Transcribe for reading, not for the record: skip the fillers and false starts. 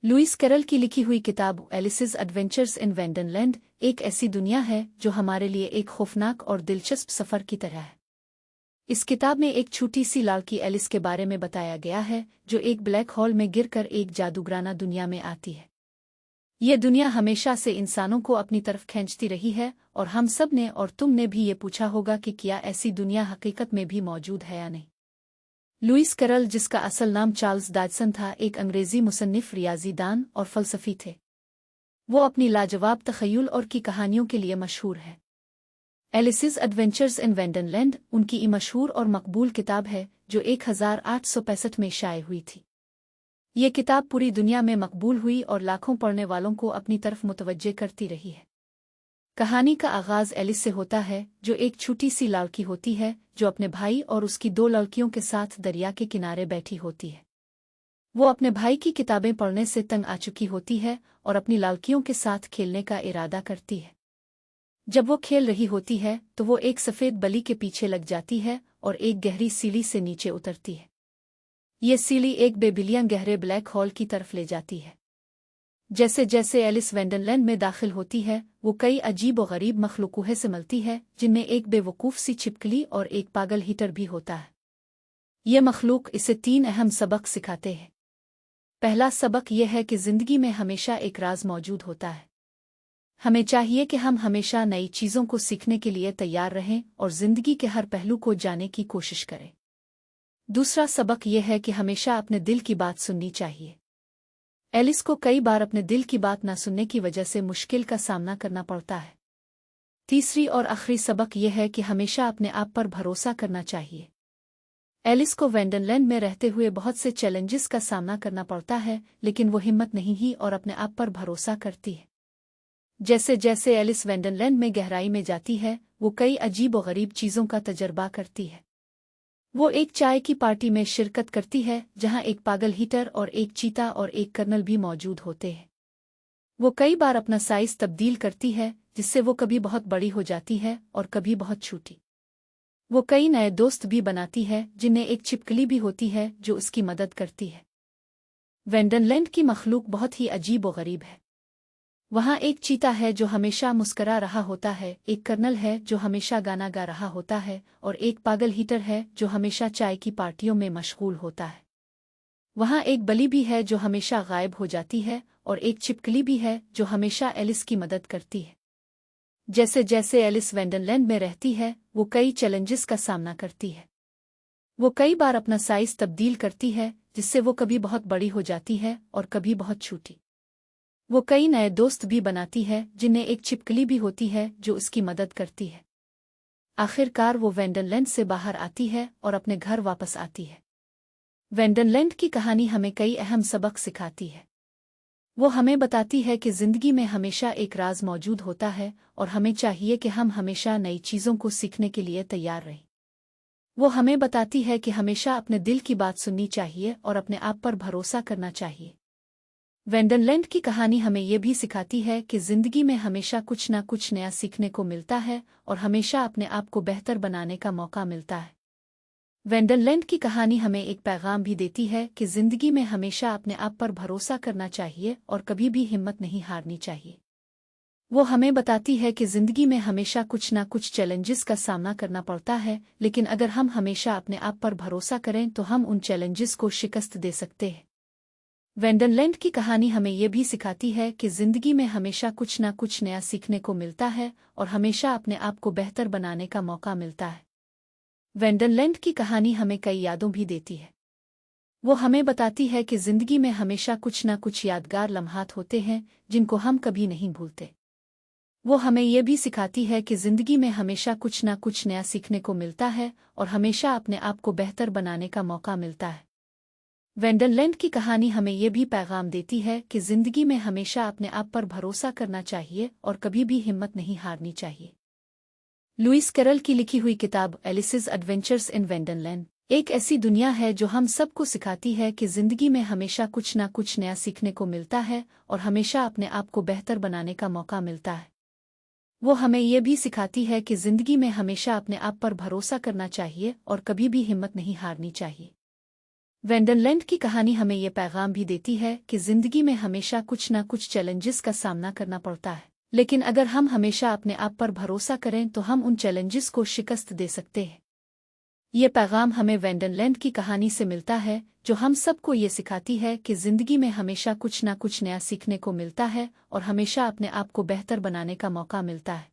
Louis Carol की लिखी हुई किताब एलिस's एडवेंचर्स इन वंडरलैंड एक ऐसी दुनिया है जो हमारे लिए एक खौफनाक और दिलचस्प सफ़र की तरह है। इस किताब में एक छोटी सी लड़की एलिस के बारे में बताया गया है जो एक ब्लैक होल में गिरकर एक जादूगराना दुनिया में आती है। ये दुनिया हमेशा से इंसानों को अपनी तरफ खींचती रही है और हम सब ने और तुमने भी ये पूछा होगा कि क्या ऐसी दुनिया हकीकत में भी मौजूद है या नहीं। लुइस कैरल, जिसका असल नाम चार्ल्स डॉडसन था, एक अंग्रेज़ी मुसन्निफ़, रियाज़ीदान और फ़लसफ़ी थे। वो अपनी लाजवाब तख़य्युल और की कहानियों के लिए मशहूर है। एलिस's एडवेंचर्स इन वंडरलैंड उनकी मशहूर और मकबूल किताब है जो 1865 में शाये हुई थी। ये किताब पूरी दुनिया में मकबूल हुई और लाखों पढ़ने वालों को अपनी तरफ मुतवज्जे करती रही है। कहानी का आगाज़ एलिस से होता है, जो एक छोटी सी लड़की होती है जो अपने भाई और उसकी दो लड़कियों के साथ दरिया के किनारे बैठी होती है। वो अपने भाई की किताबें पढ़ने से तंग आ चुकी होती है और अपनी लड़कियों के साथ खेलने का इरादा करती है। जब वो खेल रही होती है तो वो एक सफ़ेद बली के पीछे लग जाती है और एक गहरी सीढ़ी से नीचे उतरती है। ये सीढ़ी एक बेबिलियन गहरे ब्लैक होल की तरफ ले जाती है। जैसे जैसे एलिस वंडरलैंड में दाखिल होती है, वो कई अजीब और गरीब मखलूक़ों से मिलती है, जिनमें एक बेवकूफ़ सी छिपकली और एक पागल हीटर भी होता है। ये मखलूक इसे 3 अहम सबक सिखाते हैं। पहला सबक यह है कि ज़िंदगी में हमेशा एक राज मौजूद होता है। हमें चाहिए कि हम हमेशा नई चीज़ों को सीखने के लिए तैयार रहें और ज़िंदगी के हर पहलू को जानने की कोशिश करें। दूसरा सबक यह है कि हमेशा अपने दिल की बात सुननी चाहिए। एलिस को कई बार अपने दिल की बात न सुनने की वजह से मुश्किल का सामना करना पड़ता है। तीसरी और आखिरी सबक यह है कि हमेशा अपने आप पर भरोसा करना चाहिए। एलिस को वंडरलैंड में रहते हुए बहुत से चैलेंजेस का सामना करना पड़ता है, लेकिन वो हिम्मत नहीं ही और अपने आप पर भरोसा करती है। जैसे जैसे एलिस वंडरलैंड में गहराई में जाती है, वो कई अजीब और गरीब चीज़ों का तजर्बा करती है। वो एक चाय की पार्टी में शिरकत करती है जहां एक पागल हीटर और एक चीता और एक कर्नल भी मौजूद होते हैं। वो कई बार अपना साइज तब्दील करती है, जिससे वो कभी बहुत बड़ी हो जाती है और कभी बहुत छोटी। वो कई नए दोस्त भी बनाती है, जिनमें एक छिपकली भी होती है जो उसकी मदद करती है। वंडरलैंड की मखलूक बहुत ही अजीब और गरीब है। वहाँ एक चीता है जो हमेशा मुस्करा रहा होता है, एक कर्नल है जो हमेशा गाना गा रहा होता है और एक पागल हीटर है जो हमेशा चाय की पार्टियों में मशगूल होता है। वहाँ एक बली भी है जो हमेशा गायब हो जाती है और एक छिपकली भी है जो हमेशा एलिस की मदद करती है। जैसे जैसे एलिस वंडरलैंड में रहती है, वो कई चैलेंजेस का सामना करती है। वो कई बार अपना साइज तब्दील करती है, जिससे वो कभी बहुत बड़ी हो जाती है और कभी बहुत छोटी। वो कई नए दोस्त भी बनाती है, जिनमें एक छिपकली भी होती है जो उसकी मदद करती है। आखिरकार वो वंडरलैंड से बाहर आती है और अपने घर वापस आती है। वंडरलैंड की कहानी हमें कई अहम सबक सिखाती है। वो हमें बताती है कि ज़िंदगी में हमेशा एक राज मौजूद होता है और हमें चाहिए कि हम हमेशा नई चीज़ों को सीखने के लिए तैयार रहें। वो हमें बताती है कि हमेशा अपने दिल की बात सुननी चाहिए और अपने आप पर भरोसा करना चाहिए। वंडरलैंड की कहानी हमें ये भी सिखाती है कि ज़िंदगी में हमेशा कुछ ना कुछ नया सीखने को मिलता है और हमेशा अपने आप को बेहतर बनाने का मौका मिलता है। वंडरलैंड की कहानी हमें एक पैगाम भी देती है कि ज़िंदगी में हमेशा अपने आप पर भरोसा करना चाहिए और कभी भी हिम्मत नहीं हारनी चाहिए। वो हमें बताती है कि ज़िंदगी में हमेशा कुछ ना कुछ चैलेंजेस का सामना करना पड़ता है, लेकिन अगर हम हमेशा अपने आप पर भरोसा करें तो हम उन चैलेंजेस को शिकस्त दे सकते हैं। वंडरलैंड की कहानी हमें ये भी सिखाती है कि ज़िंदगी में हमेशा कुछ ना कुछ नया सीखने को मिलता है और हमेशा अपने आप को बेहतर बनाने का मौका मिलता है। वंडरलैंड की कहानी हमें कई यादों भी देती है। वो हमें बताती है कि ज़िंदगी में हमेशा कुछ ना कुछ यादगार लम्हात होते हैं जिनको हम कभी नहीं भूलते। वो हमें ये भी सिखाती है कि ज़िंदगी में हमेशा कुछ ना कुछ नया सीखने को मिलता है और हमेशा अपने आप को बेहतर बनाने का मौका मिलता है। वंडरलैंड की कहानी हमें ये भी पैगाम देती है कि ज़िंदगी में हमेशा अपने आप पर भरोसा करना चाहिए और कभी भी हिम्मत नहीं हारनी चाहिए। लुइस कैरल की लिखी हुई किताब एलिस's एडवेंचर्स इन वंडरलैंड एक ऐसी दुनिया है जो हम सबको सिखाती है कि ज़िंदगी में हमेशा कुछ ना कुछ नया सीखने को मिलता है और हमेशा अपने आप को बेहतर बनाने का मौका मिलता है। वो हमें ये भी सिखाती है कि ज़िंदगी में हमेशा अपने आप पर भरोसा करना चाहिए और कभी भी हिम्मत नहीं हारनी चाहिए। वेंडरलैंड की कहानी हमें ये पैगाम भी देती है कि जिंदगी में हमेशा कुछ न कुछ चैलेंजेस का सामना करना पड़ता है, लेकिन अगर हम हमेशा अपने आप पर भरोसा करें तो हम उन चैलेंजेस को शिकस्त दे सकते हैं। ये पैगाम हमें वेंडरलैंड की कहानी से मिलता है, जो हम सबको ये सिखाती है कि जिंदगी में हमेशा कुछ न कुछ नया सीखने को मिलता है और हमेशा अपने आप को बेहतर बनाने का मौका मिलता है।